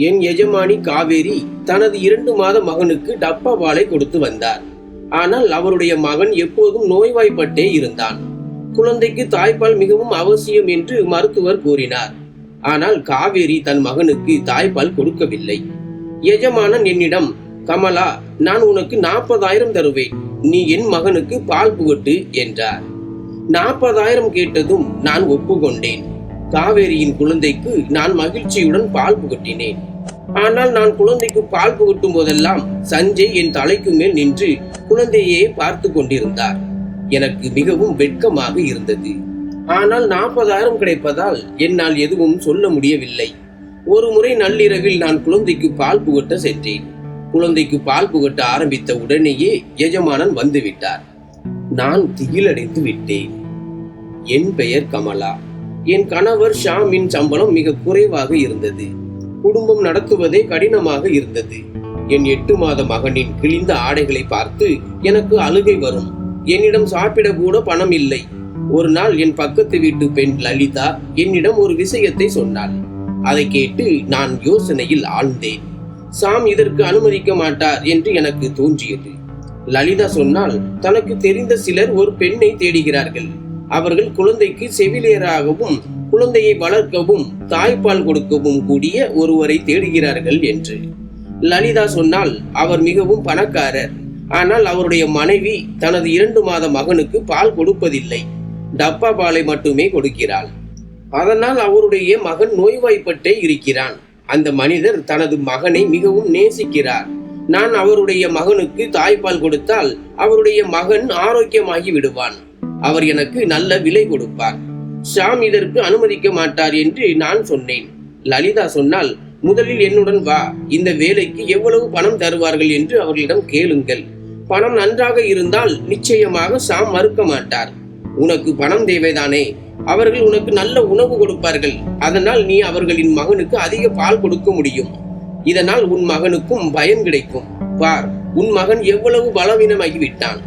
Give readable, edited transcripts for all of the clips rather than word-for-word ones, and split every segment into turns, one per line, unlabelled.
என் எஜமானி காவேரி தனது 2 மாத மகனுக்கு டப்பா பாலை கொடுத்து வந்தார். ஆனால் அவருடைய மகன் எப்போதும் நோய்வாய்ப்பட்டே இருந்தான். குழந்தைக்கு தாய்ப்பால் மிகவும் அவசியம் என்று மருத்துவர் கூறினார். ஆனால் காவேரி தன் மகனுக்கு தாய்ப்பால் கொடுக்கவில்லை. எஜமானன் என்னிடம், கமலா, நான் உனக்கு 40,000 தருவேன், நீ என் மகனுக்கு பால் புகட்டு என்றார். 40,000 கேட்டதும் நான் ஒப்புக்கொண்டேன். காவேரியின் குழந்தைக்கு நான் மகிழ்ச்சியுடன் பால் புகட்டினேன். ஆனால் நான் குழந்தைக்கு பால் புகட்டும் போதெல்லாம் சஞ்சய் என் தலைக்கு மேல் நின்று குழந்தையே பார்த்து கொண்டிருந்தார். எனக்கு மிகவும் வெட்கமாக இருந்தது. ஆனால் 40,000 கிடைப்பதால் என்னால் எதுவும் சொல்ல முடியவில்லை. ஒரு முறை நள்ளிரவில் நான் குழந்தைக்கு பால் புகட்ட சென்றேன். குழந்தைக்கு பால் புகட்ட ஆரம்பித்த உடனேயே எஜமானன் வந்துவிட்டார். நான் திகிலடைந்து விட்டேன். என் பெயர் கமலா. என் கணவர் ஷாமின் சம்பளம் மிக குறைவாக இருந்தது. குடும்பம் நடத்துவதே கடினமாக இருந்தது. என் 8 மாத மகனின் கிழிந்த ஆடைகளை பார்த்து எனக்கு அழுகை வரும். என்னிடம் சாப்பிட கூட பணம் இல்லை. ஒரு நாள் என் பக்கத்து வீட்டு பெண் லலிதா என்னிடம் ஒரு விஷயத்தை சொன்னாள். அதை கேட்டு நான் யோசனையில் ஆழ்ந்தேன். சாம் இதற்கு அனுமதிக்க மாட்டார் என்று எனக்கு தோன்றியது. லலிதா சொன்னால், தனக்கு தெரிந்த சிலர் ஒரு பெண்ணை தேடுகிறார்கள். அவர்கள் குழந்தைக்கு செவிலியராகவும் குழந்தையை வளர்க்கவும் தாய்ப்பால் கொடுக்கவும் கூடிய ஒருவரை தேடுகிறார்கள் என்று. லலிதா சொன்னால், அவர் மிகவும் பணக்காரர். ஆனால் அவருடைய மனைவி தனது 2 மாத மகனுக்கு பால் கொடுப்பதில்லை. டப்பா பாலை மட்டுமே கொடுக்கிறாள். அதனால் அவருடைய மகன் நோய்வாய்ப்பட்டே இருக்கிறான். அந்த மனிதர் தனது மகனை மிகவும் நேசிக்கிறார். நான் அவருடைய மகனுக்கு தாய்ப்பால் கொடுத்தால் அவருடைய மகன் ஆரோக்கியமாகி விடுவான். அவர் எனக்கு நல்ல விலை கொடுப்பார். ஷாம் இதற்கு அனுமதிக்க மாட்டார் என்று நான் சொன்னேன். லலிதா சொன்னால், முதலில் என்னுடன் வா, இந்த வேலைக்கு எவ்வளவு பணம் தருவார்கள் என்று அவர்களிடம் கேளுங்கள். பணம் நன்றாக இருந்தால் நிச்சயமாக ஷாம் மறுக்க மாட்டார். உனக்கு பணம் தேவைதானே, அவர்கள் உனக்கு நல்ல உணவு கொடுப்பார்கள். அதனால் நீ அவர்களின் மகனுக்கு அதிக பால் கொடுக்க முடியும். இதனால் உன் மகனுக்கும் பயன் கிடைக்கும். பார், உன் மகன் எவ்வளவு பலவீனமாகிவிட்டான்.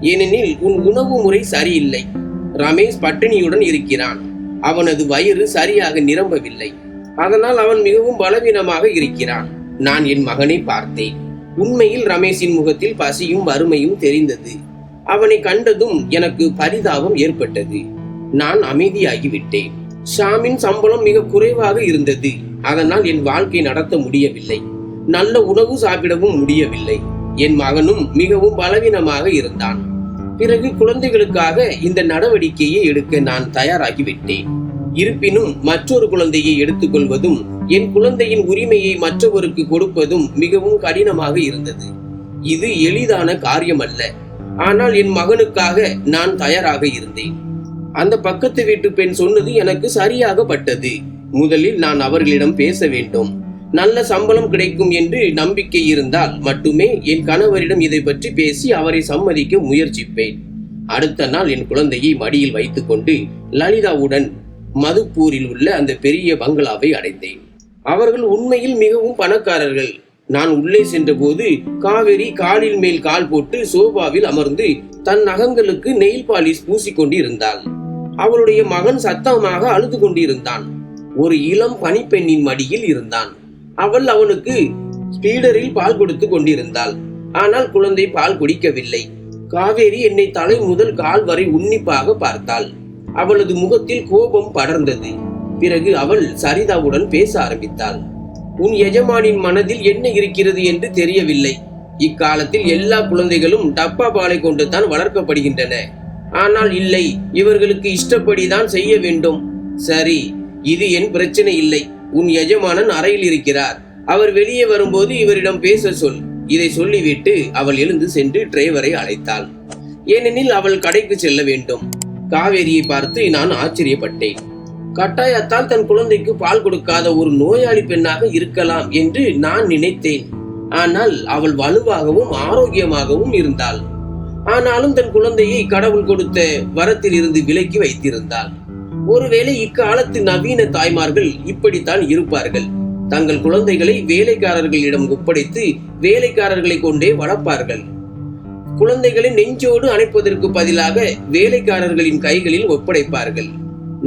ஏனெனில் உன் உணவு முறை சரியில்லை. ரமேஷ் பட்டினியுடன் இருக்கிறான். அவனது வயிறு சரியாக நிரம்பவில்லை. அதனால் அவன் மிகவும் பலவீனமாக இருக்கிறான். நான் என் மகனை பார்த்தேன். உண்மையில் ரமேஷின் முகத்தில் பசியும் வறுமையும் தெரிந்தது. அவனை கண்டதும் எனக்கு பரிதாபம் ஏற்பட்டது. நான் அமைதியாகிவிட்டேன். ஷாமின் சம்பளம் மிக குறைவாக இருந்தது. அதனால் என் வாழ்க்கை நடத்த முடியவில்லை. நல்ல உணவு சாப்பிடவும் முடியவில்லை. என் மகனும் மிகவும் பலவீனமாக இருந்தான். பிறகு குழந்தைகளுக்காக இந்த நடவடிக்கையை எடுக்க நான் தயாராகிவிட்டேன். இருப்பினும் மற்றொரு குழந்தையை எடுத்துக்கொள்வதும் என் குழந்தையின் உரிமையை மற்றவருக்கு கொடுப்பதும் மிகவும் கடினமாக இருந்தது. இது எளிதான காரியம் அல்ல. ஆனால் என் மகனுக்காக நான் தயாராக இருந்தேன். அந்த பக்கத்து வீட்டு பெண் சொன்னது எனக்கு சரியாக பட்டது. முதலில் நான் அவர்களிடம் பேச வேண்டும். நல்ல சம்பளம் கிடைக்கும் என்று நம்பிக்கை இருந்தால் மட்டுமே என் கணவரிடம் இதை பற்றி பேசி அவரை சம்மதிக்க முயற்சிப்பேன். அடுத்த நாள் என் குழந்தையை மடியில் வைத்துக்கொண்டு லலிதாவுடன் மதுப்பூரில் உள்ள அந்த பெரிய பங்களாவை அடைந்தேன். அவர்கள் உண்மையில் மிகவும் பணக்காரர்கள். நான் உள்ளே சென்றபோது காவேரி காலில் மேல் கால் போட்டு சோபாவில் அமர்ந்து தன் நகங்களுக்கு நெயில் பாலிஷ் பூசிக்கொண்டு இருந்தாள். அவளுடைய மகன் சத்தமாக அழுது கொண்டிருந்தான். ஒரு இளம் பனிப்பெண்ணின் மடியில் இருந்தான். அவள் அவனுக்கு ஸ்பீடரில் பால் கொடுத்து கொண்டிருந்தாள். ஆனால் குழந்தை பால் குடிக்கவில்லை. காவேரி என்னை தலை முதல் கால் வரை உன்னிப்பாக பார்த்தாள். அவளது முகத்தில் கோபம் படர்ந்தது. பிறகு அவள் சரிதாவுடன் பேச ஆரம்பித்தாள். உன் எஜமானின் மனதில் என்ன இருக்கிறது என்று தெரியவில்லை. இக்காலத்தில் எல்லா குழந்தைகளும் டப்பா பாலை கொண்டுதான் வளர்க்கப்படுகின்றன. ஆனால் இல்லை, இவர்களுக்கு இஷ்டப்படிதான் செய்ய வேண்டும். சரி, இது என் பிரச்சனை இல்லை. உன் எஜமானன் அறையில் இருக்கிறார். அவர் வெளியே வரும்போது இவரிடம் பேச சொல். இதை சொல்லிவிட்டு அவள் எழுந்து சென்று டிரைவரை அழைத்தாள். ஏனெனில் அவள் கடைக்கு செல்ல வேண்டும். காவேரியை பார்த்து நான் ஆச்சரியப்பட்டேன். கட்டாயத்தால் தன் குழந்தைக்கு பால் கொடுக்காத ஒரு நோயாளி பெண்ணாக இருக்கலாம் என்று நான் நினைத்தேன். ஆனால் அவள் வலுவாகவும் ஆரோக்கியமாகவும் இருந்தாள். ஆனாலும் தன் குழந்தையை கடவுள் கொடுத்த வரத்தில் இருந்து விலக்கி வைத்திருந்தாள். ஒருவேளை இக்காலத்து நவீன தாய்மார்கள் இப்படித்தான் இருப்பார்கள். தங்கள் குழந்தைகளை வேலைக்காரர்களிடம் ஒப்படைத்து வேலைக்காரர்களை கொண்டே வளர்ப்பார்கள். குழந்தைகளை நெஞ்சோடு அணைப்பதற்கு பதிலாக வேலைக்காரர்களின் கைகளில் ஒப்படைப்பார்கள்.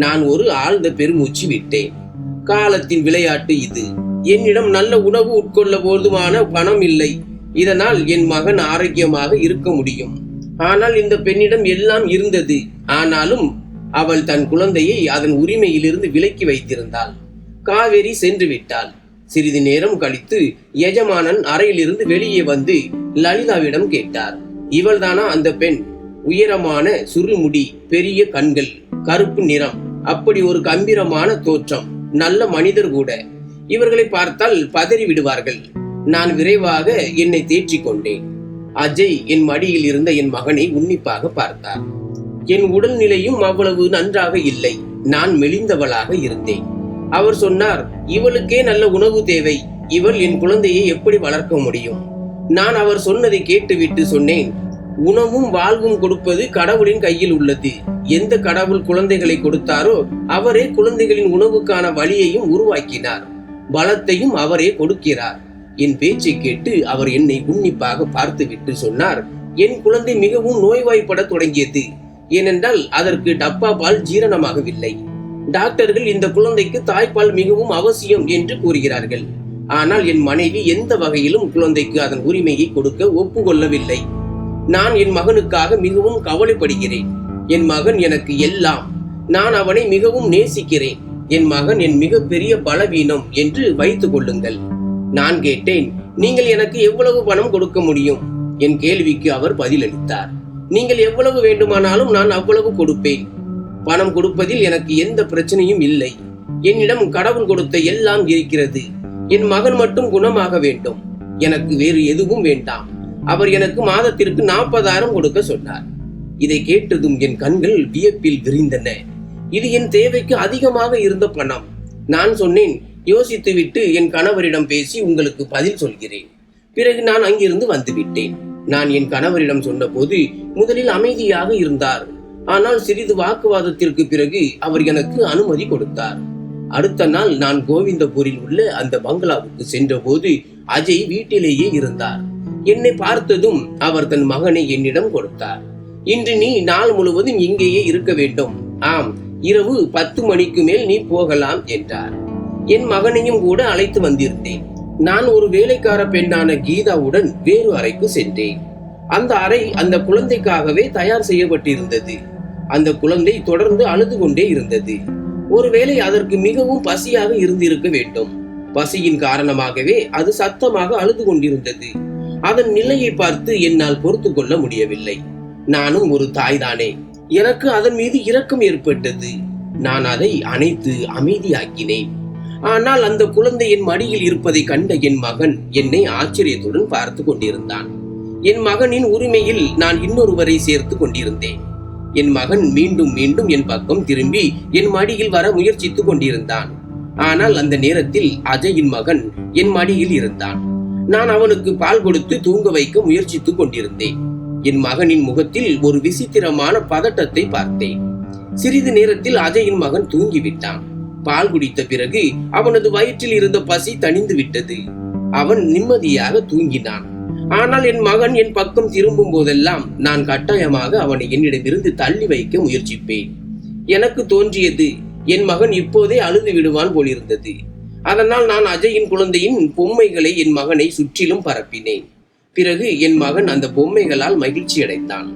நான் ஒரு ஆழ்ந்த பெருமூச்சு விட்டேன். காலத்தின் விளையாட்டு இது. என்னிடம் நல்ல உணவு உட்கொள்ள போதுமான பணம் இல்லை. இதனால் என் மகன் ஆரோக்கியமாக இருக்க முடியும். ஆனால் இந்த பெண்ணிடம் எல்லாம் இருந்தது. ஆனாலும் அவள் தன் குழந்தையை அதன் உரிமையிலிருந்து விலக்கி வைத்திருந்தாள். காவேரி சென்று விட்டாள். சிறிது நேரம் கழித்து எஜமானன் அறையிலிருந்து வெளியே வந்து லலிதாவிடம் கேட்டார். இவள்தானா அந்த பெண்? உயரமான சுருமுடி, பெரிய கண்கள், கருப்பு நிறம், அப்படி ஒரு கம்பீரமான தோற்றம், நல்ல மனிதர் கூட. இவர்களை பார்த்தால் பதறி விடுவார்கள். நான் விரைவாக என்னை தேற்றிக் கொண்டேன். அஜய் என் மடியில் இருந்த என் மகனை உன்னிப்பாக பார்த்தார். என் உடல்நிலையும் அவ்வளவு நன்றாக இல்லை. நான் மெலிந்தவளாக இருந்தேன். அவர் சொன்னார், இவளுக்கே நல்ல உணவு தேவை. இவள் என் குழந்தையை எப்படி வளர்க்க முடியும்? நான் அவர் சொன்னதை கேட்டுவிட்டு சொன்னேன், உணவும் வாழ்வும் கொடுப்பது கடவுளின் கையில் உள்ளது. எந்த கடவுள் குழந்தைகளை கொடுத்தாரோ அவரே குழந்தைகளின் உணவுக்கான வழியையும் உருவாக்கினார். பலத்தையும் அவரே கொடுக்கிறார். என் பேச்சை கேட்டு அவர் என்னை உன்னிப்பாக பார்த்துவிட்டு சொன்னார், என் குழந்தை மிகவும் நோய்வாய்ப்பட தொடங்கியது. ஏனென்றால் அதற்கு டப்பா பால் ஜீரணமாகவில்லை. டாக்டர்கள் இந்த குழந்தைக்கு தாய்ப்பால் மிகவும் அவசியம் என்று கூறுகிறார்கள். ஆனால் என் மனைவி எந்த வகையிலும் குழந்தைக்கு அதன் உரிமையை கொடுக்க ஒப்புக்கொள்ளவில்லை. நான் என் மகனுக்காக மிகவும் கவலைப்படுகிறேன். என் மகன் எனக்கு எல்லாம். நான் அவனை மிகவும் நேசிக்கிறேன். என் மகன் என் மிகப்பெரிய பலவீனம் என்று வைத்துக் கொள்ளுங்கள். நான் கேட்டேன், நீங்கள் எனக்கு எவ்வளவு பணம் கொடுக்க முடியும்? என் கேள்விக்கு அவர் பதிலளித்தார், நீங்கள் எவ்வளவு வேண்டுமானாலும் நான் அவ்வளவு கொடுப்பேன். பணம் கொடுப்பதில் எனக்கு எந்த பிரச்சனையும் இல்லை. என்னிடம் கடவுள் கொடுத்த எல்லாம் இருக்கிறது. என் மகன் மட்டும் குணமாக வேண்டும். எனக்கு வேறு எதுவும் வேண்டாம். அவர் எனக்கு மாதத்திற்கு 40,000 கொடுக்க சொன்னார். இதை கேட்டதும் என் கண்கள் வியப்பில் விரிந்தன. இது என் தேவைக்கு அதிகமாக இருந்த பணம். நான் சொன்னேன், யோசித்துவிட்டு என் கணவரிடம் பேசி உங்களுக்கு பதில் சொல்கிறேன். பிறகு நான் அங்கிருந்து வந்துவிட்டேன். நான் என் கணவரிடம் சொன்ன போது முதலில் அமைதியாக இருந்தார். ஆனால் சிறிது வாக்குவாதத்திற்கு பிறகு அவர் எனக்கு அனுமதி கொடுத்தார். அடுத்த நாள் நான் கோவிந்தபூரில் உள்ள அந்த பங்களாவுக்கு சென்ற போது அஜய் வீட்டிலேயே இருந்தார். என்னை பார்த்ததும் அவர் தன் மகனை என்னிடம் கொடுத்தார். இன்று நீ நாள் முழுவதும் இங்கேயே இருக்க வேண்டும். ஆம், இரவு 10 மணிக்கு மேல் நீ போகலாம் என்றார். என் மகனையும் கூட அழைத்து வந்திருந்தேன். நான் ஒரு வேலைக்கார பெண்ணான கீதாவுடன் வேறு அறைக்கு சென்றேன். அந்த அறை அந்த குழந்தைக்காகவே தயார் செய்யப்பட்டிருந்தது. அந்த குழந்தை தொடர்ந்து அழுது கொண்டே இருந்தது. ஒருவேளை அதற்கு மிகவும் பசியாக இருந்திருக்க வேண்டும். பசியின் காரணமாகவே அது சத்தமாக அழுது கொண்டிருந்தது. அதன் நிலையை பார்த்து என்னால் பொறுத்து கொள்ள முடியவில்லை. நானும் ஒரு தாய்தானே. எனக்கு அதன் மீது இரக்கம் ஏற்பட்டது. நான் அதை அணைத்து அமைதியாக்கினேன். ஆனால் அந்த குழந்தை என் மடியில் இருப்பதை கண்ட என் மகன் என்னை ஆச்சரியத்துடன் பார்த்து கொண்டிருந்தான். என் மகனின் உரிமையில் நான் இன்னொருவரை சேர்த்து கொண்டிருந்தேன். என் மகன் மீண்டும் மீண்டும் என் பக்கம் திரும்பி என் மடியில் வர முயற்சித்துக் கொண்டிருந்தான். ஆனால் அந்த நேரத்தில் அஜயின் மகன் என் மடியில் இருந்தான். நான் அவனுக்கு பால் கொடுத்து தூங்க வைக்க முயற்சித்துக் கொண்டிருந்தேன். என் மகனின் முகத்தில் ஒரு விசித்திரமான பதட்டத்தை பார்த்தேன். சிறிது நேரத்தில் அஜயின் மகன் தூங்கிவிட்டான். பால் குடித்த பிறகு அவனது வயிற்றில் இருந்த பசி தணிந்து விட்டது. அவன் நிம்மதியாக தூங்கினான். ஆனால் என் மகன் என் பக்கம் திரும்பும் போதெல்லாம் நான் கட்டாயமாக அவனை என்னிடமிருந்து தள்ளி வைக்க முயற்சிப்பேன். எனக்கு தோன்றியது, என் மகன் இப்போதே அழுது விடுவான் போலிருந்தது. அதனால் நான் அஜயின் குழந்தையின் பொம்மைகளை என் மகனை சுற்றிலும் பரப்பினேன். பிறகு என் மகன் அந்த பொம்மைகளால் மகிழ்ச்சி அடைந்தான்.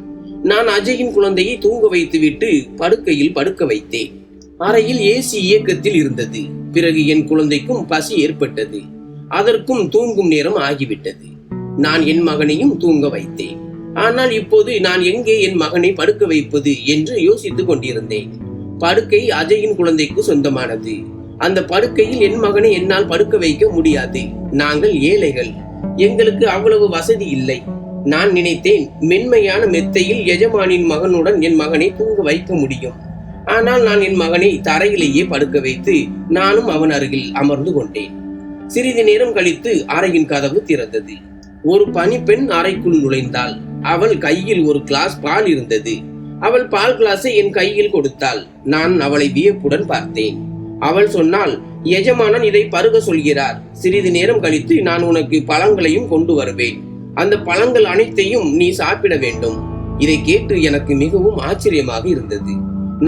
நான் அஜயின் குழந்தையை தூங்க வைத்துவிட்டு படுக்கையில் படுக்க வைத்தேன். அறையில் ஏசி இயக்கத்தில் இருந்தது. பிறகு என் குழந்தைக்கும் பசி ஏற்பட்டது. அதற்கும் தூங்கும் நேரம் ஆகிவிட்டது. நான் என் மகனையும் தூங்க வைத்தேன். ஆனால் இப்போது நான் எங்கே என் மகனை படுக்க வைப்பது என்று யோசித்துக் கொண்டிருந்தேன். படுக்கை அஜயின் குழந்தைக்கு சொந்தமானது. அந்த படுக்கையில் என் மகனை என்னால் படுக்க வைக்க முடியாது. நாங்கள் ஏழைகள். எங்களுக்கு அவ்வளவு வசதி இல்லை. நான் நினைத்தேன், மென்மையான மெத்தையில் எஜமானின் மகனுடன் என் மகனை தூங்க வைக்க முடியும். ஆனால் நான் என் மகனை தரையிலேயே படுக்க வைத்து நானும் அவன் அருகில் அமர்ந்து கொண்டேன். சிறிது நேரம் கழித்து அறையின் கதவு திறந்தது. ஒரு பணிப்பெண் அறைக்குள் நுழைந்தாள். அவள் கையில் ஒரு கிளாஸ் பால் இருந்தது. அவள் பால் கிளாஸை என் கையில் கொடுத்தாள். நான் அவளை வியப்புடன் பார்த்தேன். அவள் சொன்னாள், எஜமானன் இதை பருக சொல்கிறார். சிறிது நேரம் கழித்து நான் உனக்கு பழங்களையும் கொண்டு வருவேன். அந்த பழங்கள் அனைத்தையும் நீ சாப்பிட வேண்டும். இதை கேட்டு எனக்கு மிகவும் ஆச்சரியமாக இருந்தது.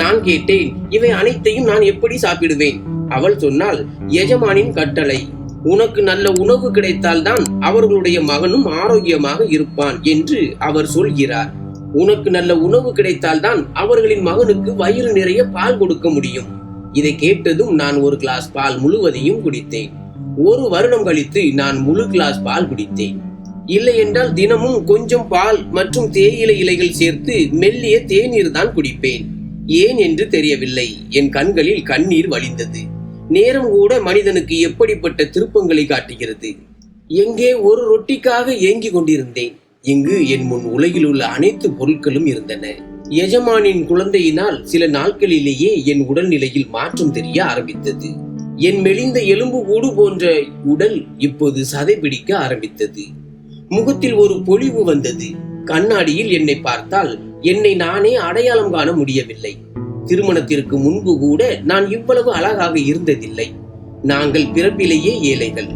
நான் கேட்டேன், இவை அனைத்தையும் நான் எப்படி சாப்பிடுவேன்? அவள் சொன்னாள், எஜமானின் கட்டளை. உனக்கு நல்ல உணவு கிடைத்தால்தான் அவர்களுடைய மகனும் ஆரோக்கியமாக இருப்பான் என்று அவர் சொல்கிறார். உனக்கு நல்ல உணவு கிடைத்தால்தான் அவர்களின் மகனுக்கு வயிறு நிறைய பால் கொடுக்க முடியும். இதை கேட்டதும் நான் ஒரு கிளாஸ் பால் முழுவதையும் குடித்தேன். 1 வருடம் கழித்து நான் முழு கிளாஸ் பால் குடித்தேன். இல்லை என்றால் தினமும் கொஞ்சம் பால் மற்றும் தேயிலை இலைகள் சேர்த்து மெல்லிய தேநீர் தான் குடிப்பேன். ஏன் என்று தெரியவில்லை, என் கண்களில் கண்ணீர் வழிந்தது. நேரம் கூட மனிதனுக்கு எப்படிப்பட்ட திருப்பங்களை காட்டுகிறது. எங்கே ஒரு ரொட்டிக்காக ஏங்கிக் கொண்டிருந்தேன். இங்கு என் முன் உலகில் உள்ள அனைத்து பொருட்களும் இருந்தன. எஜமானின் குழந்தையினால் சில நாட்களிலேயே என் உடல்நிலையில் மாற்றம் தெரிய ஆரம்பித்தது. என் மெலிந்த எலும்பு கூடு போன்ற உடல் இப்போது சதை பிடிக்க ஆரம்பித்தது. முகத்தில் ஒரு பொலிவு வந்தது. கண்ணாடியில் என்னை பார்த்தால் என்னை நானே அடையாளம் காண முடியவில்லை. திருமணத்திற்கு முன்பு கூட நான் இவ்வளவு அழகாக இருந்ததில்லை. நாங்கள் பிறப்பிலேயே ஏழைகள்.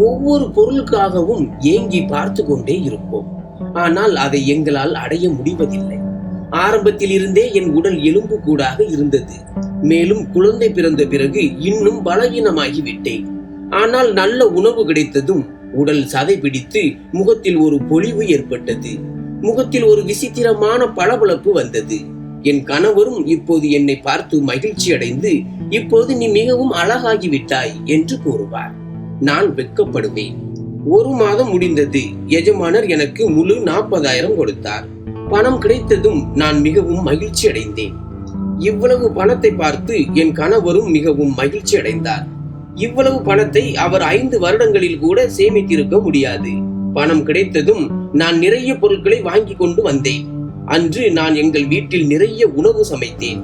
ஒவ்வொரு பொருளுக்காகவும் ஏங்கி பார்த்து கொண்டே இருப்போம். ஆனால் அதை எங்களால் அடைய முடிவதில்லை. ஆரம்பத்தில் இருந்தே என் உடல் எலும்பு கூடாக இருந்தது. மேலும் குழந்தை பிறந்த பிறகு இன்னும் பலவீனமாகிவிட்டேன். ஆனால் நல்ல உணவு கிடைத்ததும் உடல் சதை பிடித்து முகத்தில் ஒரு பொலிவு ஏற்பட்டது. முகத்தில் ஒரு விசித்திரமான பளபளப்பு வந்தது. என் கணவரும் இப்போது என்னை பார்த்து மகிழ்ச்சி அடைந்து, இப்போது நீ மிகவும் அழகாகிவிட்டாய் என்று கூறுவார். நான் வெட்கப்படுவேன். 1 மாதம் முடிந்தது. எஜமானர் எனக்கு முழு 40,000 கொடுத்தார். பணம் கிடைத்ததும் நான் மிகவும் மகிழ்ச்சி அடைந்தேன். இவ்வளவு பணத்தை பார்த்து என் கணவரும் மிகவும் மகிழ்ச்சி அடைந்தார். இவ்வளவு பணத்தை அவர் 5 வருடங்களில் கூட சேமித்திருக்க முடியாது. பணம் கிடைத்ததும் நான் நிறைய பொருட்களை வாங்கி கொண்டு வந்தேன். அன்று நான் எங்கள் வீட்டில் நிறைய உணவு சமைத்தேன்.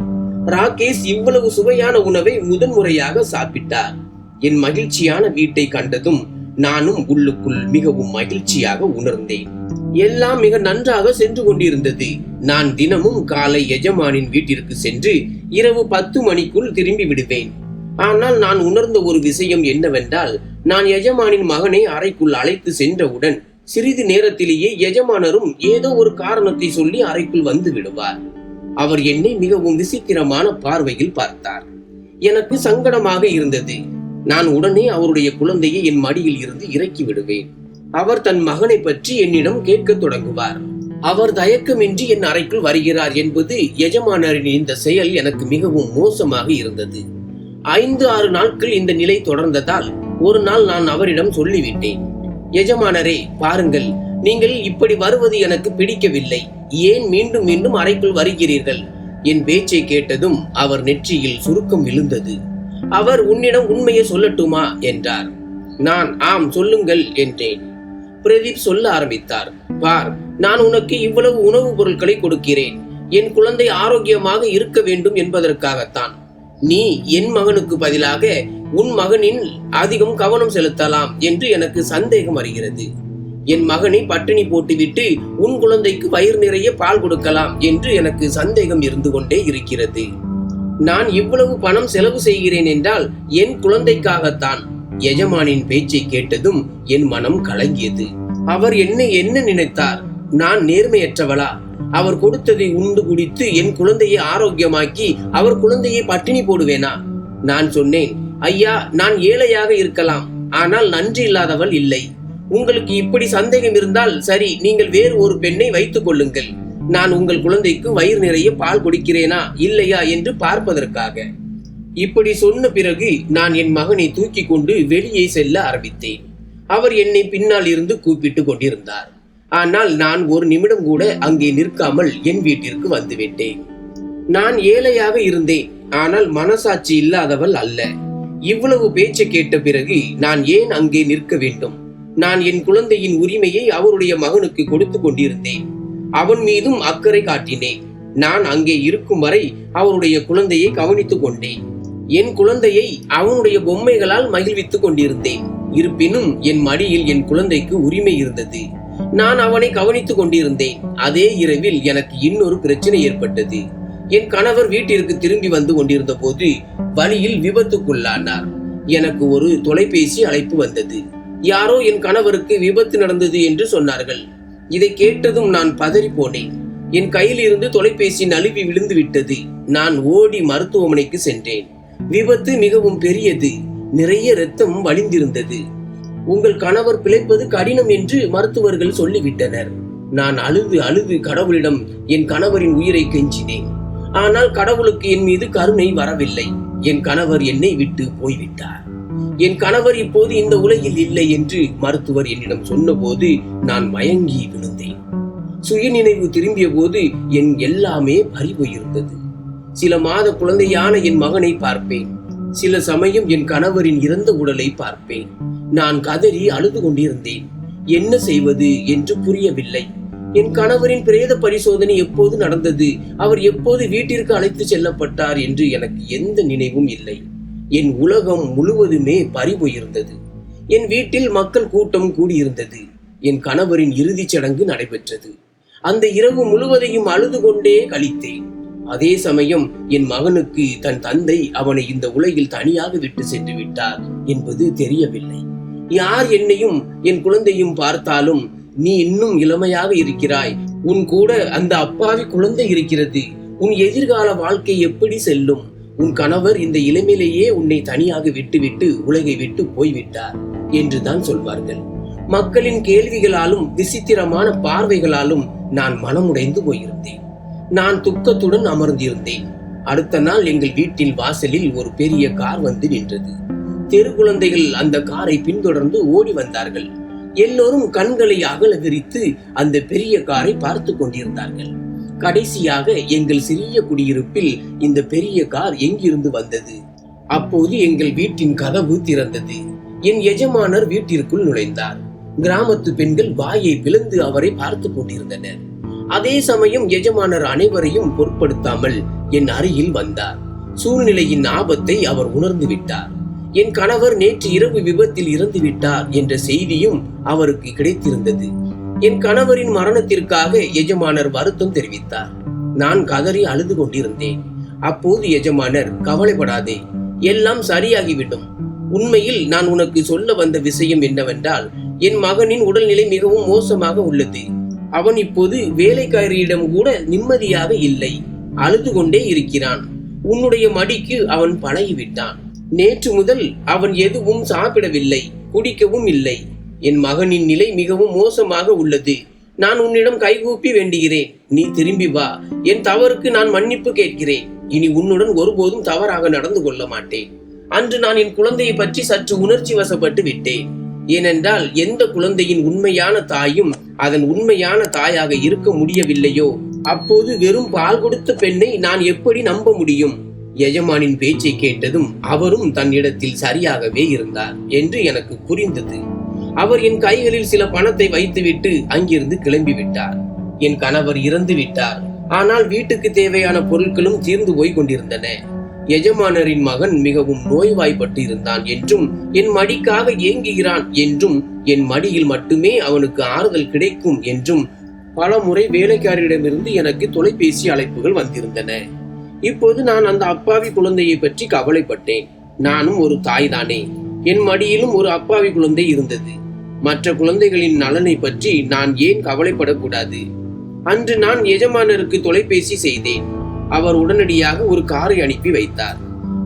ராகேஷ் இவ்வளவு சுவையான உணவை முதன்முறையாக சாப்பிட்டார். என் மகிழ்ச்சியான வீட்டை கண்டதும் நானும் உள்ளுக்குள் மிகவும் மகிழ்ச்சியாக உணர்ந்தேன். எல்லாம் மிக நன்றாக சென்று கொண்டிருந்தது. நான் தினமும் காலை எஜமானின் வீட்டிற்கு சென்று இரவு 10 மணிக்குள் திரும்பி விடுவேன். ஆனால் நான் உணர்ந்த ஒரு விஷயம் என்னவென்றால், நான் எஜமானின் மகனை அறைக்குள் அழைத்து சென்றவுடன் சிறிது நேரத்திலேயே எஜமானரும் ஏதோ ஒரு காரணத்தை சொல்லி அறைக்குள் வந்து விடுவார். அவர் என்னை மிகவும் விசித்திரமான பார்வையில் பார்த்தார். எனக்கு சங்கடமாக இருந்தது. நான் உடனே அவருடைய குழந்தையை என் மடியில் இருந்து இறக்கி விடுவேன். அவர் தன் மகனை பற்றி என்னிடம் கேட்க தொடங்குவார். அவர் தயக்கமின்றி என் அறைக்குள் வருகிறார் என்பது எஜமானரின் இந்த செயல் எனக்கு மிகவும் மோசமாக இருந்தது. 5-6 நாட்கள் இந்த நிலை தொடர்ந்ததால் ஒரு நாள் நான் அவரிடம் சொல்லிவிட்டேன். எஜமானரே, பாருங்கள், நீங்கள் இப்படி வருவது எனக்கு பிடிக்கவில்லை. ஏன் மீண்டும் மீண்டும் அறைக்குள் வருகிறீர்கள்? என் பேச்சை கேட்டதும் அவர் நெற்றியில் சுருக்கம் விழுந்தது. அவர் உன்னிடம் உண்மையை சொல்லட்டுமா என்றார். நான் ஆம் சொல்லுங்கள் என்றேன். பிரதீப் சொல்ல ஆரம்பித்தார். பார், நான் உனக்கு இவ்வளவு உணவுப் பொருட்களை கொடுக்கிறேன். என் குழந்தை ஆரோக்கியமாக இருக்க வேண்டும் என்பதற்காகத்தான். நீ என் மகனுக்கு பதிலாக உன் மகனின் அதிகம் கவனம் செலுத்தலாம் என்று எனக்கு சந்தேகம் வருகிறது. என் மகனை பட்டினி போட்டுவிட்டு உன் குழந்தைக்கு வயிறு நிறைய பால் கொடுக்கலாம் என்று எனக்கு சந்தேகம் இருந்து கொண்டே இருக்கிறது. நான் இவ்வளவு பணம் செலவு செய்கிறேன் என்றால் என் குழந்தைக்காகத்தான். எஜமானின் பேச்சை கேட்டதும் என் மனம் கலங்கியது. அவர் என்னை என்ன நினைத்தார்? நான் நேர்மையற்றவளா? அவர் கொடுத்ததை உண்டு குடித்து என் குழந்தையை ஆரோக்கியமாக்கி அவர் குழந்தையை பட்டினி போடுவேனா? நான் சொன்னேன், ஐயா, நான் ஏழையாக இருக்கலாம், ஆனால் நன்றி இல்லாதவள் இல்லை. உங்களுக்கு இப்படி சந்தேகம் இருந்தால் சரி, நீங்கள் வேறு ஒரு பெண்ணை வைத்துக் கொள்ளுங்கள். நான் உங்கள் குழந்தைக்கு வயிறு நிறைய பால் கொடுக்கிறேனா இல்லையா என்று பார்ப்பதற்காக. இப்படி சொன்ன பிறகு நான் என் மகனை தூக்கி கொண்டு வெளியே செல்ல ஆரம்பித்தேன். அவர் என்னை பின்னால் இருந்து கூப்பிட்டு கொண்டிருந்தார். ஆனால் நான் ஒரு நிமிடம் கூட அங்கே நிற்காமல் என் வீட்டிற்கு வந்துவிட்டேன். நான் ஏழையாக இருந்தேன், ஆனால் மனசாட்சி இல்லாதவள் அல்ல. இவ்வளவு பேச்சை கேட்ட பிறகு நான் ஏன் அங்கே நிற்க வேண்டும்? நான் என் குழந்தையின் உரிமையை அவருடைய மகனுக்கு கொடுத்து கொண்டிருந்தேன். அவன் மீதும் அக்கறை காட்டினேன். நான் அங்கே இருக்கும் வரை அவருடைய குழந்தையை கவனித்துக் கொண்டேன். என் குழந்தையை அவனுடைய பொம்மைகளால் மகிழ்வித்துக் கொண்டிருந்தேன். இருப்பினும் என் மடியில் என் குழந்தைக்கு உரிமை இருந்தது. நான் அவனை கவனித்துக் கொண்டிருந்தேன். அதே இரவில் எனக்கு இன்னொரு பிரச்சனை ஏற்பட்டது. என் கணவர் வீட்டிற்கு திரும்பி வந்து கொண்டிருந்த போது வழியில் விபத்துக்குள்ளானார். எனக்கு ஒரு தொலைபேசி அழைப்பு வந்தது. யாரோ என் கணவருக்கு விபத்து நடந்தது என்று சொன்னார்கள். இதை கேட்டதும் நான் பதறி போனேன். என் கையில் இருந்து தொலைபேசி நழுவி விழுந்து விட்டது. நான் ஓடி மருத்துவமனைக்கு சென்றேன். விபத்து மிகவும் பெரியது. நிறைய இரத்தம் வழிந்திருந்தது. உங்கள் கணவர் பிழைப்பது கடினம் என்று மருத்துவர்கள் சொல்லிவிட்டனர். நான் அழுது அழுது கடவுளிடம் என் கணவரின் உயிரை கெஞ்சினேன். ஆனால் கடவுளுக்கு என் மீது கருணை வரவில்லை. என் கணவர் என்னை விட்டு போய்விட்டார். என் கணவர் இப்போது இந்த உலகில் இல்லை என்று மருத்துவர் என்னிடம் சொன்னபோது நான் மயங்கி விழுந்தேன். சுயநினைவு திரும்பிய போது என் எல்லாமே பறிபோயிருந்தது. சில மாத குழந்தையான என் மகனை பார்ப்பேன். சில சமயம் என் கணவரின் இறந்த உடலை பார்ப்பேன். நான் கதறி அழுது கொண்டிருந்தேன். என்ன செய்வது என்று புரியவில்லை. என் கணவரின் பிரேத பரிசோதனை எப்போது நடந்தது, அவர் எப்போது வீட்டிற்கு அழைத்து செல்லப்பட்டார் என்று எனக்கு எந்த நினைவும் இல்லை. என் உலகம் முழுவதுமே பறிபோயிருந்தது. என் வீட்டில் மக்கள் கூட்டம் கூடியிருந்தது. என் கணவரின் இறுதிச் சடங்கு நடைபெற்றது. அந்த இரவு முழுவதையும் அழுது கொண்டே கழித்தேன். அதே சமயம் என் மகனுக்கு தன் தந்தை அவனை இந்த உலகில் தனியாக விட்டு சென்று விட்டார் என்பது தெரியவில்லை. யார் என்னையும் என் குழந்தையும் பார்த்தாலும், நீ இன்னும் இளமையாக இருக்கிறாய், உன் கூட அந்த அப்பாவி குழந்தை இருக்கிறது, உன் எதிர்கால வாழ்க்கை எப்படி செல்லும், உன் கணவர் இந்த இளமையிலேயே உன்னை தனியாக விட்டுவிட்டு உலகை விட்டு போய்விட்டார் என்றுதான் சொல்வார்கள். மக்களின் கேள்விகளாலும் விசித்திரமான பார்வைகளாலும் நான் மனமுடைந்து போயிருந்தேன். நான் துக்கத்துடன் அமர்ந்திருந்தேன். அடுத்த நாள் எங்கள் வீட்டின் வாசலில் ஒரு பெரிய கார் வந்து நின்றது. தெரு குழந்தைகள் அந்த காரை பின்தொடர்ந்து ஓடி வந்தார்கள். எல்லோரும் கண்களை அகல விரித்து அந்த பெரிய காரை பார்த்து கொண்டிருந்தார்கள். கடைசியாக எங்கள் சிறிய குடியிருப்பில் இந்த பெரிய கார் எங்கிருந்து வந்தது? அப்போது எங்கள் வீட்டின் கதவு திறந்தது. என் எஜமானர் வீட்டிற்குள் நுழைந்தார். கிராமத்து பெண்கள் வாயை பிளந்து அவரை பார்த்து கொண்டிருந்தனர். அதே சமயம் எஜமானர் அனைவரையும் பொருட்படுத்தாமல் என் அருகில் வந்தார். சூழ்நிலையின் ஆபத்தை அவர் உணர்ந்து விட்டார். என் கணவர் நேற்று இரவு விபத்தில் இறந்து விட்டார் என்ற செய்தியும் அவருக்கு கிடைத்திருந்தது. என் கணவரின் மரணத்திற்காக எஜமானர் வருத்தம் தெரிவித்தார். நான் கதறி அழுது கொண்டிருந்தேன். அப்போது எஜமானர், கவலைப்படாதே, எல்லாம் சரியாகிவிடும். உண்மையில் நான் உனக்கு சொல்ல வந்த விஷயம் என்னவென்றால், என் மகனின் உடல்நிலை மிகவும் மோசமாக உள்ளது. அவன் இப்போது வேலைக்காரியிடம் கூட நிம்மதியாக இல்லை. அழுது கொண்டே இருக்கிறான். உன்னுடைய மடிக்கு அவன் பழகிவிட்டான். நேற்று முதல் அவன் எதுவும் சாப்பிடவில்லை, குடிக்கவும் இல்லை. என் மகனின் நிலை மிகவும் மோசமாக உள்ளது. நான் உன்னிடம் கைகூப்பி வேண்டுகிறேன், நீ திரும்பி வா. என் தவறுக்கு நான் மன்னிப்பு கேட்கிறேன். இனி உன்னுடன் ஒருபோதும் தவறாக நடந்து கொள்ள மாட்டேன். அன்று நான் என் குழந்தையை பற்றி சற்று உணர்ச்சி வசப்பட்டு விட்டேன். ஏனென்றால் எந்த குழந்தையின் உண்மையான தாயும் அதன் உண்மையான தாயாக இருக்க முடியவில்லையோ, அப்போது வெறும் பால் கொடுத்த பெண்ணை நான் எப்படி நம்ப முடியும்? எஜமானின் பேச்சை கேட்டதும் அவரும் தன்னிடத்தில் சரியாகவே இருந்தார் என்று எனக்கு புரிந்தது. அவர் என் கைகளில் சில பணத்தை வைத்துவிட்டு அங்கிருந்து கிளம்பிவிட்டார். என் கணவர் இறந்து விட்டார். ஆனால் வீட்டுக்கு தேவையான பொருட்களும் தீர்ந்து போய் கொண்டிருந்தன. எஜமானரின் மகன் மிகவும் நோய்வாய்ப்பட்டு இருந்தான் என்றும், என் மடிக்காக ஏங்குகிறான் என்றும், என் மடியில் மட்டுமே அவனுக்கு ஆறுதல் கிடைக்கும் என்றும் பல முறை வேலைக்காரியிடமிருந்து எனக்கு தொலைபேசி அழைப்புகள் வந்திருந்தன. இப்போது நான் அந்த அப்பாவி குழந்தையை பற்றி கவலைப்பட்டேன். நானும் ஒரு தாய் தானே. என் மடியிலும் ஒரு அப்பாவி குழந்தை இருந்தது. மற்ற குழந்தைகளின் நலனை பற்றி நான் ஏன் கவலைப்படக்கூடாது? அன்று நான் எஜமானருக்கு தொலைபேசி செய்தேன். அவர் உடனடியாக ஒரு காரை அனுப்பி வைத்தார்.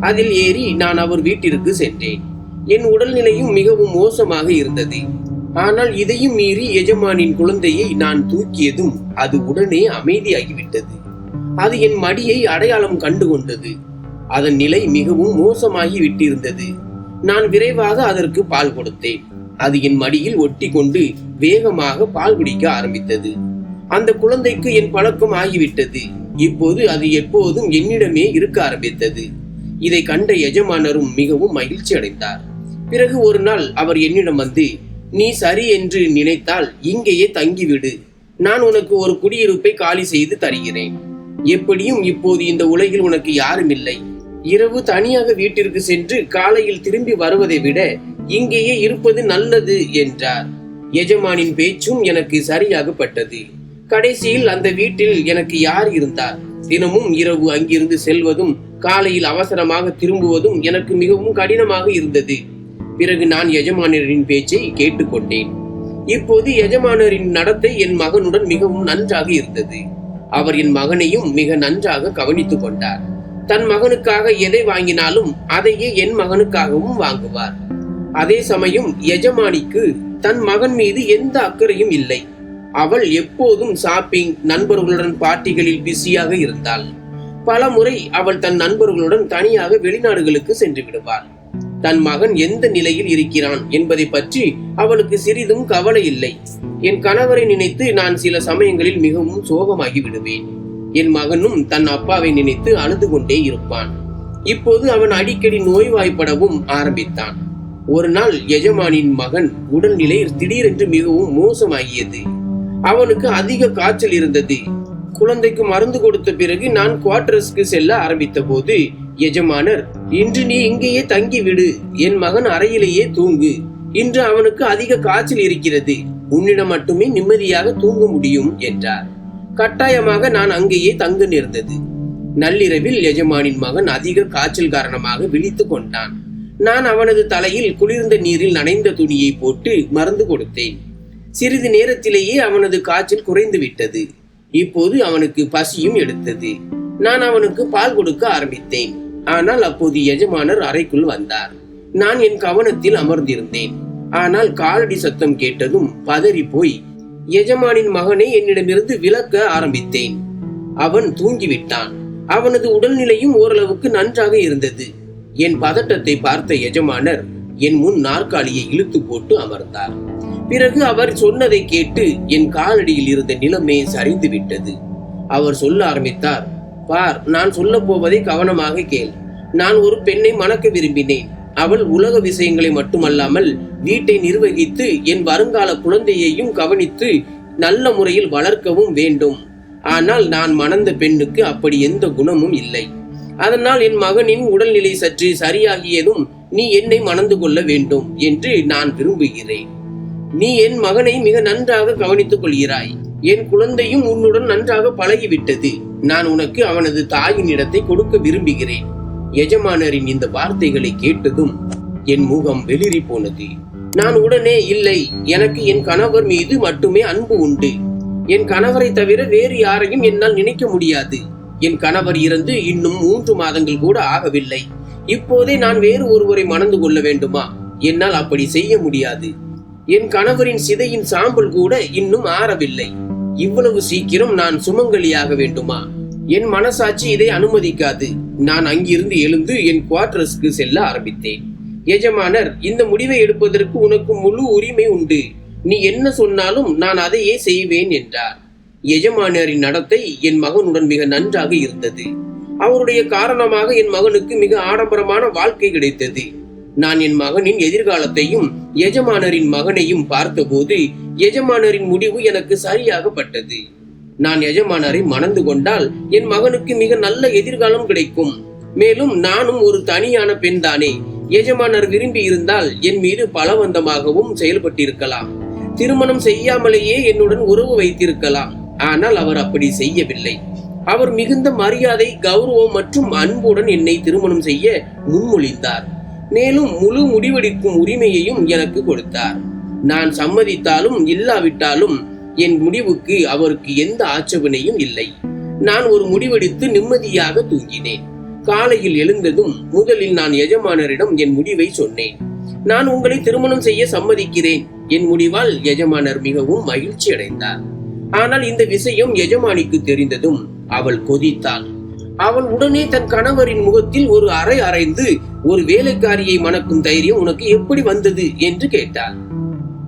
அதில் ஏறி நான் அவர் வீட்டிற்கு சென்றேன். என் உடல்நிலையும் மிகவும் மோசமாக இருந்தது. ஆனால் இதையும் மீறி எஜமானின் குழந்தையை நான் தூக்கியதும் அது உடனே அமைதியாகிவிட்டது. அது என் மடியை அடையாளம் கண்டு கொண்டது. அதன் நிலை மிகவும் மோசமாகி விட்டிருந்தது. நான் விரைவாக அதற்கு பால் கொடுத்தேன். அது என் மடியில் ஒட்டி கொண்டு வேகமாக பால் குடிக்க ஆரம்பித்தது. அந்த குழந்தைக்கு என் பழக்கம் ஆகிவிட்டது. இப்போது அது எப்போதும் என்னிடமே இருக்க ஆரம்பித்தது. இதை கண்ட எஜமானரும் மிகவும் மகிழ்ச்சி அடைந்தார். பிறகு ஒரு நாள் அவர் என்னிடம் வந்து, நீ சரி என்று நினைத்தால் இங்கேயே தங்கிவிடு. நான் உனக்கு ஒரு குடியிருப்பை காலி செய்து தருகிறேன். எப்படியும் இப்போது இந்த உலகில் உனக்கு யாரும் இல்லை. இரவு தனியாக வீட்டிற்கு சென்று காலையில் திரும்பி வருவதை விட இங்கேயே இருப்பது நல்லது என்றார். எஜமானின் பேச்சும் எனக்கு சரியாகப்பட்டது. கடைசியில் அந்த வீட்டில் எனக்கு யார் இருந்தார்? தினமும் இரவு அங்கிருந்து செல்வதும் காலையில் அவசரமாக திரும்புவதும் எனக்கு மிகவும் கடினமாக இருந்தது. பிறகு நான் எஜமானரின் பேச்சை கேட்டுக்கொண்டேன். இப்போது எஜமானரின் நடத்தை என் மகனுடன் மிகவும் நன்றாக இருந்தது. அவர் என் மகனையும் மிக நன்றாக கவனித்துக் கொண்டார். தன் மகனுக்காக எதை வாங்கினாலும் அதையே என் மகனுக்காகவும் வாங்குவார். அதே சமயம் எஜமானிக்கு தன் மகன் மீது எந்த அக்கறையும் இல்லை. அவள் எப்போதும் ஷாப்பிங், நண்பர்களுடன் பார்ட்டிகளில் பிஸியாக இருந்தாள். பல முறை அவள் தன் நண்பர்களுடன் தனியாக வெளிநாடுகளுக்கு சென்று விடுவாள். தன் மகன் எந்த நிலையில் இருக்கிறான் என்பதை பற்றி அவளுக்கு சிறிதும் கவலை இல்லை. என் கணவரை நினைத்து நான் சில சமயங்களில் மிகவும் சோகமாகி விடுவேன். என் மகனும் தன் அப்பாவை நினைத்து அழுது கொண்டே இருப்பான். இப்போது அவன் அடிக்கடி நோய்வாய்ப்படவும் ஆரம்பித்தான். ஒரு நாள் எஜமானின் மகன் உடல்நிலை திடீரென்று மிகவும் மோசமாகியது. அவனுக்கு அதிக காய்ச்சல் இருந்தது. குழந்தைக்கு மருந்து கொடுத்த பிறகு நான் குவார்டர்ஸ்க்கு செல்ல ஆரம்பித்த போது எஜமானர், இன்று நீ இங்கேயே தங்கிவிடு, என் மகன் அறையிலேயே தூங்கு, இன்று அவனுக்கு அதிக காய்ச்சல் இருக்கிறது, உன்னிடம் மட்டுமே நிம்மதியாக தூங்க முடியும் என்றார். கட்டாயமாக நான் அங்கேயே தங்க நேர்ந்தது. நள்ளிரவில் எஜமானின் மகன் அதிக காய்ச்சல் காரணமாக விழித்துக் கொண்டான். நான் அவனது தலையில் குளிர்ந்த நீரில் நனைந்த துணியை போட்டு மருந்து கொடுத்தேன். சிறிது நேரத்திலேயே அவனது காய்ச்சல் குறைந்து விட்டது. இப்போது அவனுக்கு பசியும் எடுத்தது. நான் அவனுக்கு பால் கொடுக்க ஆரம்பித்தேன். ஆனால் அப்போது எஜமானர் அறைக்குள் வந்தார். நான் என் கவனத்தில் அமர்ந்திருந்தேன். ஆனால் காலடி சத்தம் கேட்டதும் பதறி போய் எஜமானின் மகனை என்னிடமிருந்து விலக்க ஆரம்பித்தேன். அவன் தூங்கிவிட்டான். அவனது உடல்நிலையும் ஓரளவுக்கு நன்றாக இருந்தது. என் பதட்டத்தை பார்த்த எஜமானர் என் முன் நாற்காலியை இழுத்து போட்டு அமர்ந்தார். பிறகு அவர் சொன்னதை கேட்டு என் காலடியில் இருந்த நிலமே சரிந்து விட்டது. அவர் சொல்ல ஆரம்பித்தார், பார், நான் சொல்ல போவதை கவனமாக கேள். நான் ஒரு பெண்ணை மணக்க விரும்பினேன். அவள் உலக விஷயங்களை மட்டுமல்லாமல் வீட்டை நிர்வகித்து என் வருங்கால குழந்தையையும் கவனித்து நல்ல முறையில் வளர்க்கவும் வேண்டும். ஆனால் நான் மணந்த பெண்ணுக்கு அப்படி எந்த குணமும் இல்லை. அதனால் என் மகனின் உடல்நிலை சற்று சரியாகியதும் நீ என்னை மணந்து கொள்ள வேண்டும் என்று நான் விரும்புகிறேன். நீ என் மகனை மிக நன்றாக கவனித்துக் கொள்கிறாய். என் குழந்தையும் உன்னுடன் நன்றாக பழகிவிட்டது. நான் உனக்கு அவனது தாயின் இடத்தை கொடுக்க விரும்புகிறேன். எஜமானரின் இந்த வார்த்தைகளை கேட்டதும் என் முகம் வெளிரி போனது. நான் உடனே, இல்லை, எனக்கு என் கணவர் மீது மட்டுமே அன்பு உண்டு. என் கணவரை தவிர வேறு யாரையும் என்னால் நினைக்க முடியாது. என் கணவர் இறந்து இன்னும் 3 மாதங்கள் கூட ஆகவில்லை. இப்போதே நான் வேறு ஒருவரை மணந்து கொள்ள வேண்டுமா? என்னால் அப்படி செய்ய முடியாது. என் கணவரின் சிதையின் சாம்பல் கூட இன்னும் ஆறவில்லை. இவ்வளவு சீக்கிரம் நான் சுமங்கலியாக வேண்டுமா? என் மனசாட்சி இதை அனுமதிக்காது. நான் அங்கிருந்து எழுந்து என் குவார்டர்ஸ்க்கு செல்ல ஆரம்பித்தேன். எஜமானர், இந்த முடிவை எடுப்பதற்கு உனக்கு முழு உரிமை உண்டு. நீ என்ன சொன்னாலும் நான் அதையே செய்வேன் என்றார். எஜமானரின் நடத்தை என் மகனுடன் மிக நன்றாக இருந்தது. அவருடைய காரணமாக என் மகனுக்கு மிக ஆடம்பரமான வாழ்க்கை கிடைத்தது. நான் என் மகனின் எதிர்காலத்தையும் எஜமானரின் மகனையும் பார்த்தபோது எஜமானரின் முடிவு எனக்கு சரியாக பட்டது. நான் எஜமானரை மணந்து கொண்டால் என் மகனுக்கு மிக நல்ல எதிர்காலம் கிடைக்கும். மேலும் நானும் ஒரு தனியான பெண் தானே. எஜமானர் விரும்பி இருந்தால் என் மீது பலவந்தமாகவும் செயல்பட்டிருக்கலாம். திருமணம் செய்யாமலேயே என்னுடன் உறவு வைத்திருக்கலாம். ஆனால் அவர் அப்படி செய்யவில்லை. அவர் மிகுந்த மரியாதை, கௌரவம் மற்றும் அன்புடன் என்னை திருமணம் செய்ய முன்மொழிந்தார். மேலும் முழு முடிவெடுக்கும் உரிமையையும் எனக்கு கொடுத்தார். நான் சம்மதித்தாலும் இல்லாவிட்டாலும் என் முடிவுக்கு அவருக்கு எந்த ஆட்சேபனையும் இல்லை. நான் ஒரு முடிவெடுத்து நிம்மதியாக தூங்கினேன். காலையில் எழுந்ததும் முதலில் நான் எஜமானரிடம் என் முடிவை சொன்னேன். நான் உங்களை திருமணம் செய்ய சம்மதிக்கிறேன். என் முடிவால் எஜமானர் மிகவும் மகிழ்ச்சி அடைந்தார். ஆனால் இந்த விஷயம் எஜமானிக்கு தெரிந்ததும் அவள் கொதித்தாள். அவள் உடனே தன் கணவரின் முகத்தில் ஒரு அறை அறைந்து, ஒரு வேலைக்காரியை மணக்கும் தைரியம் உனக்கு எப்படி வந்தது என்று கேட்டாள்.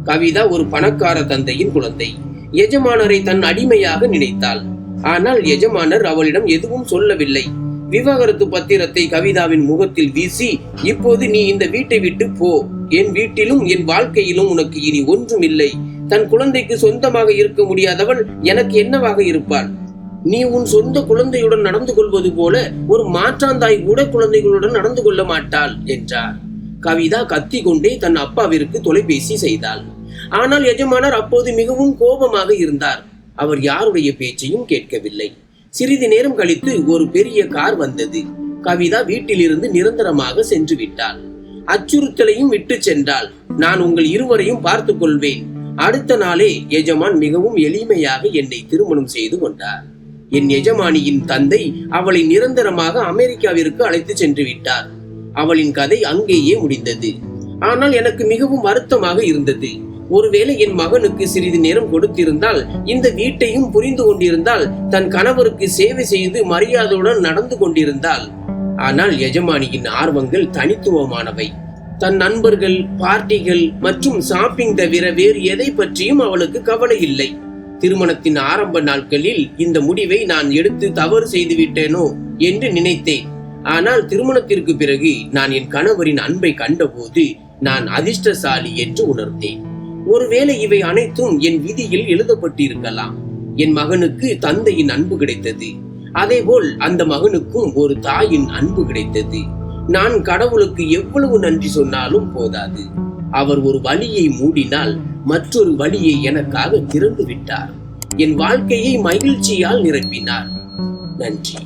கவிதா ஒரு பணக்கார தந்தையின் குழந்தை. எஜமானரை தன் அடிமையாக நினைத்தாள். ஆனால் எஜமானர் அவளிடம் எதுவும் சொல்லவில்லை. விவாகரத்து பத்திரத்தை கவிதாவின் முகத்தில் வீசி, இப்போது நீ இந்த வீட்டை விட்டு போ. என் வீட்டிலும் என் வாழ்க்கையிலும் உனக்கு இனி ஒன்றும் இல்லை. தன் குழந்தைக்கு சொந்தமாக இருக்க முடியாதவள் எனக்கு என்னவாக இருப்பாள்? நீ உன் சொந்த குழந்தையுடன் நடந்து கொள்வது போல ஒரு மாற்றாந்தாய் கூட குழந்தைகளுடன் நடந்து கொள்ள மாட்டாள் என்றார். கவிதா கத்தி கொண்டே தன் அப்பாவிற்கு தொலைபேசி செய்தாள். ஆனால் எஜமானர் அப்போது மிகவும் கோபமாக இருந்தார். அவர் யாருடைய பேச்சையும் கேட்கவில்லை. சிறிது நேரம் கழித்து ஒரு பெரிய கார் வந்தது. கவிதா வீட்டிலிருந்து நிரந்தரமாக சென்று விட்டாள். அச்சுறுத்தலையும் விட்டு சென்றாள். நான் உங்கள் இருவரையும் பார்த்துக் கொள்வேன். அடுத்த நாளே எஜமான் மிகவும் எளிமையாக என்னை திருமணம் செய்து கொண்டார். என் எஜமானியின் தந்தை அவளை நிரந்தரமாக அமெரிக்காவிற்கு அழைத்து சென்று விட்டார். அவளின் கதை அங்கேயே முடிந்தது. ஆனால் எனக்கு மிகவும் வருத்தமாக இருந்தது. ஒருவேளை என் மகனுக்கு சிறிது நேரம் கொடுத்திருந்தால், இந்த வீட்டையும் புரிந்து கொண்டிருந்தால், தன் கணவருக்கு சேவை செய்து மரியாதையுடன் நடந்து கொண்டிருந்தால். ஆனால் எஜமானியின் ஆர்வங்கள் தனித்துவமானவை. தன் நண்பர்கள், பார்ட்டிகள் மற்றும் ஷாப்பிங் தவிர வேறு எதை பற்றியும் அவளுக்கு கவலை இல்லை. திருமணத்தின் ஆரம்ப நாட்களில் இந்த முடிவை நான் எடுத்து தவறு செய்து விட்டேனோ என்று நினைத்தேன். ஆனால் திருமணத்திற்கு பிறகு நான் என் கணவரின் அன்பை கண்டபோது நான் அதிர்ஷ்டசாலி என்று உணர்ந்தேன். ஒருவேளை இவை அனைத்தும் என் விதியில் எழுதப்பட்டிருக்கலாம். என் மகனுக்கு தந்தையின் அன்பு கிடைத்தது. அதேபோல் அந்த மகனுக்கும் ஒரு தாயின் அன்பு கிடைத்தது. நான் கடவுளுக்கு எவ்வளவு நன்றி சொன்னாலும் போதாது. அவர் ஒரு வழியை மூடினால் மற்றொரு வழியை எனக்காக திறந்து விட்டார். என் வாழ்க்கையை மகிழ்ச்சியால் நிரப்பினார். நன்றி.